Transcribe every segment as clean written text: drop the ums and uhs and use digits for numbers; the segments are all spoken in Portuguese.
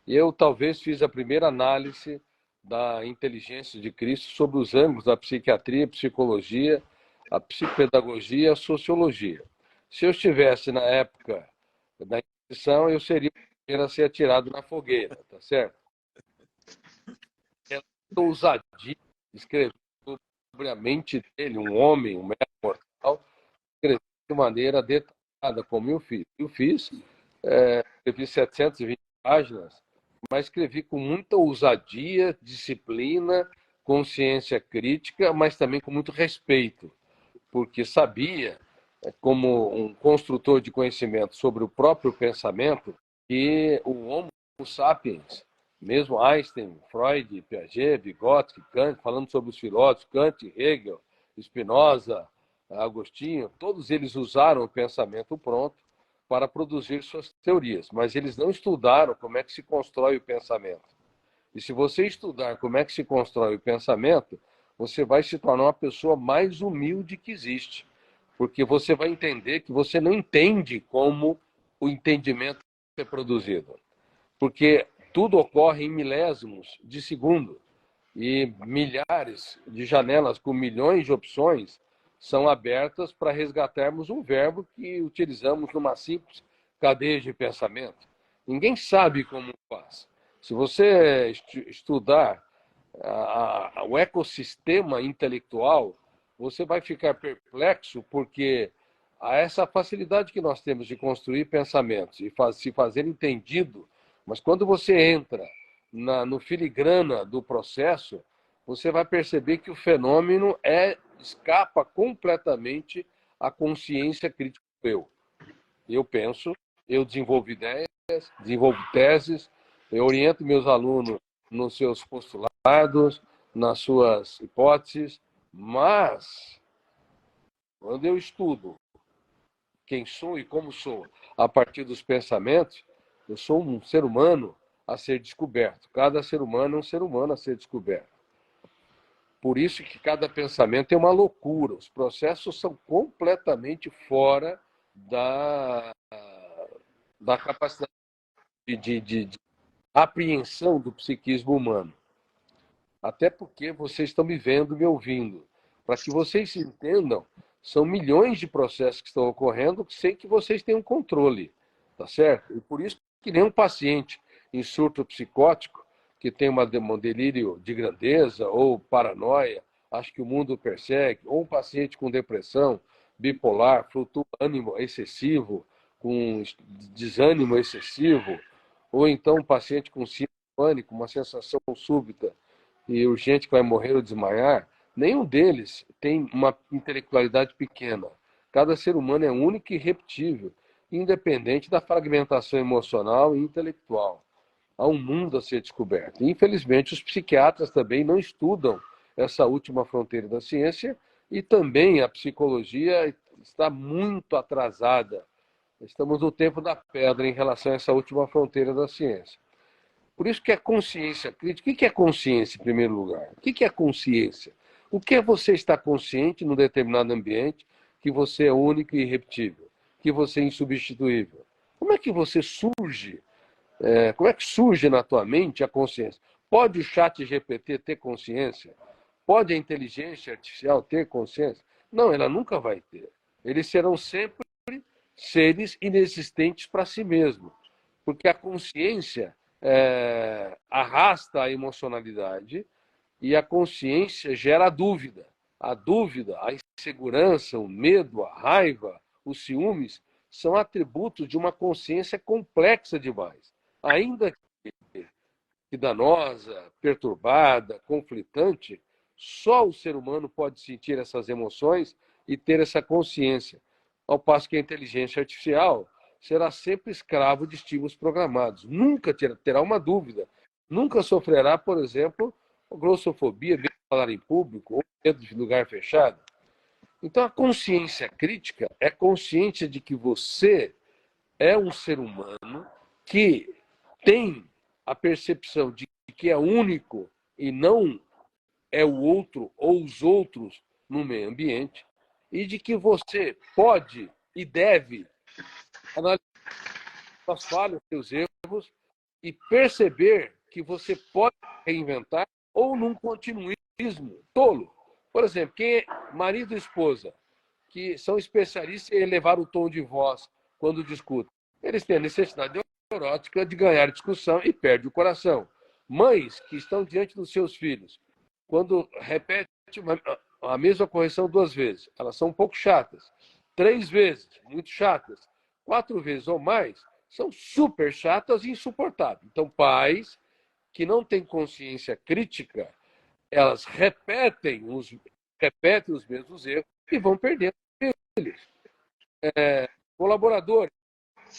Eu talvez fiz a primeira análise da inteligência de Cristo sobre os ângulos da psiquiatria, psicologia, a psicopedagogia e a sociologia. Se eu estivesse na época da Inquisição, eu seria o primeiro a ser atirado na fogueira, tá certo? Ousadia, escrever sobre a mente dele, um homem, um mero mortal, escrever de maneira detalhada, como eu fiz. Escrevi 720 páginas, mas escrevi com muita ousadia, disciplina, consciência crítica, mas também com muito respeito, porque sabia, como um construtor de conhecimento sobre o próprio pensamento, que o Homo sapiens, mesmo Einstein, Freud, Piaget, Vygotsky, Kant, falando sobre os filósofos, Kant, Hegel, Spinoza, Agostinho, todos eles usaram o pensamento pronto para produzir suas teorias, mas eles não estudaram como é que se constrói o pensamento. E se você estudar como é que se constrói o pensamento, você vai se tornar uma pessoa mais humilde que existe, porque você vai entender que você não entende como o entendimento é produzido, porque tudo ocorre em milésimos de segundo e milhares de janelas com milhões de opções são abertas para resgatarmos um verbo que utilizamos numa simples cadeia de pensamento. Ninguém sabe como faz. Se você estudar o ecossistema intelectual, você vai ficar perplexo, porque há essa facilidade que nós temos de construir pensamentos e se fazer entendido, mas quando você entra no filigrana do processo, você vai perceber que o fenômeno escapa completamente à consciência crítica do eu. Eu penso, eu desenvolvo ideias, desenvolvo teses, eu oriento meus alunos nos seus postulados, nas suas hipóteses, mas quando eu estudo quem sou e como sou a partir dos pensamentos, eu sou um ser humano a ser descoberto. Cada ser humano é um ser humano a ser descoberto. Por isso que cada pensamento é uma loucura. Os processos são completamente fora da capacidade de apreensão do psiquismo humano. Até porque vocês estão me vendo, me ouvindo. Para que vocês se entendam, são milhões de processos que estão ocorrendo sem que vocês tenham controle, tá certo? E por isso que nem um paciente em surto psicótico, que tem um delírio de grandeza ou paranoia, acha que o mundo persegue, ou um paciente com depressão, bipolar, ânimo excessivo, com desânimo excessivo, ou então um paciente com síndrome de pânico, uma sensação súbita e urgente que vai morrer ou desmaiar, nenhum deles tem uma intelectualidade pequena. Cada ser humano é único e irrepetível, independente da fragmentação emocional e intelectual. Há um mundo a ser descoberto. E, infelizmente, os psiquiatras também não estudam essa última fronteira da ciência e também a psicologia está muito atrasada. Estamos no tempo da pedra em relação a essa última fronteira da ciência. Por isso que a consciência crítica, o que é consciência em primeiro lugar? O que é consciência? O que é você estar consciente num determinado ambiente que você é único e irrepetível, que você é insubstituível? Como é que você surge? Como é que surge na tua mente a consciência? Pode o chat GPT ter consciência? Pode a inteligência artificial ter consciência? Não, ela nunca vai ter. Eles serão sempre seres inexistentes para si mesmos, porque a consciência arrasta a emocionalidade e a consciência gera a dúvida. A dúvida, a insegurança, o medo, a raiva, os ciúmes são atributos de uma consciência complexa demais. Ainda que danosa, perturbada, conflitante, só o ser humano pode sentir essas emoções e ter essa consciência. Ao passo que a inteligência artificial será sempre escravo de estímulos programados. Nunca terá uma dúvida. Nunca sofrerá, por exemplo, glossofobia, medo de falar em público, ou medo de lugar fechado. Então, a consciência crítica é consciência de que você é um ser humano que tem a percepção de que é único e não é o outro ou os outros no meio ambiente, e de que você pode e deve analisar suas falhas, seus erros e perceber que você pode reinventar ou num continuismo tolo. Por exemplo, quem é marido e esposa, que são especialistas em elevar o tom de voz quando discutem, eles têm a necessidade neurótica de ganhar discussão e perde o coração. Mães que estão diante dos seus filhos, quando repete a mesma correção 2 vezes, elas são um pouco chatas. 3 vezes, muito chatas. 4 vezes ou mais, são super chatas e insuportáveis. Então, pais que não têm consciência crítica, elas repetem os mesmos erros e vão perdendo filhos. Colaboradores,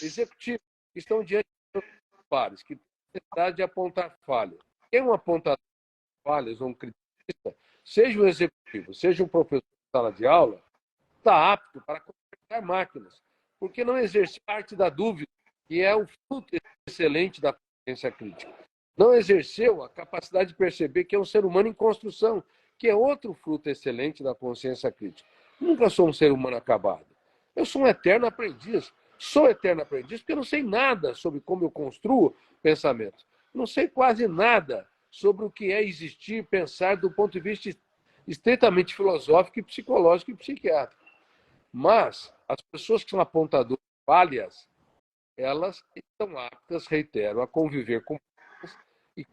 executivos, que estão diante dos pares, que têm necessidade de apontar falhas. Quem é um apontador de falhas ou um criticista, seja um executivo, seja um professor de sala de aula, está apto para consertar máquinas, porque não exerce arte da dúvida, que é o fruto excelente da consciência crítica. Não exerceu a capacidade de perceber que é um ser humano em construção, que é outro fruto excelente da consciência crítica. Nunca sou um ser humano acabado. Eu sou um eterno aprendiz. Sou eterno aprendiz porque eu não sei nada sobre como eu construo pensamentos. Não sei quase nada sobre o que é existir, pensar do ponto de vista estritamente filosófico, psicológico e psiquiátrico. Mas as pessoas que são apontadoras de falhas, elas estão aptas, reitero, a conviver com e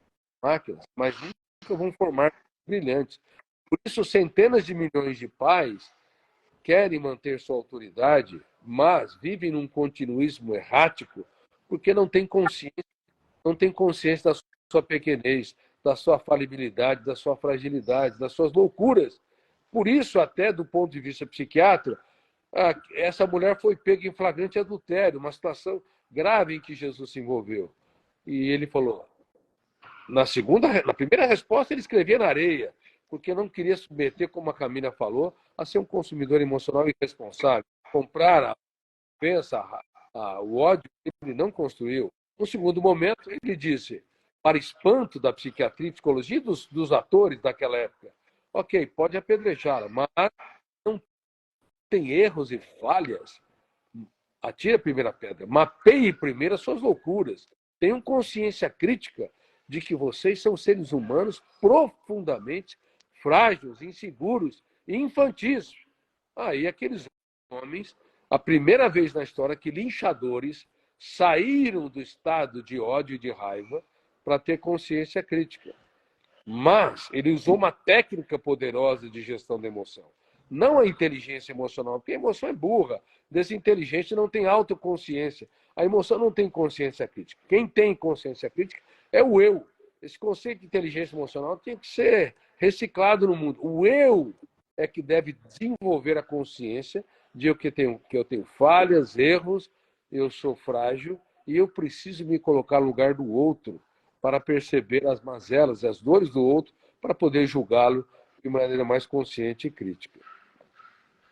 máquinas, mas nunca vão formar brilhantes. Por isso, centenas de milhões de pais querem manter sua autoridade, mas vivem num continuismo errático porque não têm consciência da sua pequenez, da sua falibilidade, da sua fragilidade, das suas loucuras. Por isso, até do ponto de vista psiquiátrico, essa mulher foi pega em flagrante adultério, uma situação grave em que Jesus se envolveu. E ele falou, na primeira resposta ele escrevia na areia, porque não queria submeter, como a Camila falou, a ser um consumidor emocional irresponsável. Comprar a ofensa, o ódio que ele não construiu. No segundo momento, ele disse, para espanto da psiquiatria e psicologia dos atores daquela época, ok, pode apedrejá-la, mas não tem erros e falhas. Atire a primeira pedra, mapeie primeiro as suas loucuras. Tenham consciência crítica de que vocês são seres humanos profundamente frágeis, inseguros e infantis. Aí aqueles homens, a primeira vez na história que linchadores saíram do estado de ódio e de raiva para ter consciência crítica. Mas ele usou uma técnica poderosa de gestão da emoção. Não a inteligência emocional, porque a emoção é burra. Desinteligente não tem autoconsciência. A emoção não tem consciência crítica. Quem tem consciência crítica é o eu. Esse conceito de inteligência emocional tem que ser reciclado no mundo. O eu é que deve desenvolver a consciência de que eu tenho falhas, erros, eu sou frágil e eu preciso me colocar no lugar do outro para perceber as mazelas e as dores do outro, para poder julgá-lo de maneira mais consciente e crítica.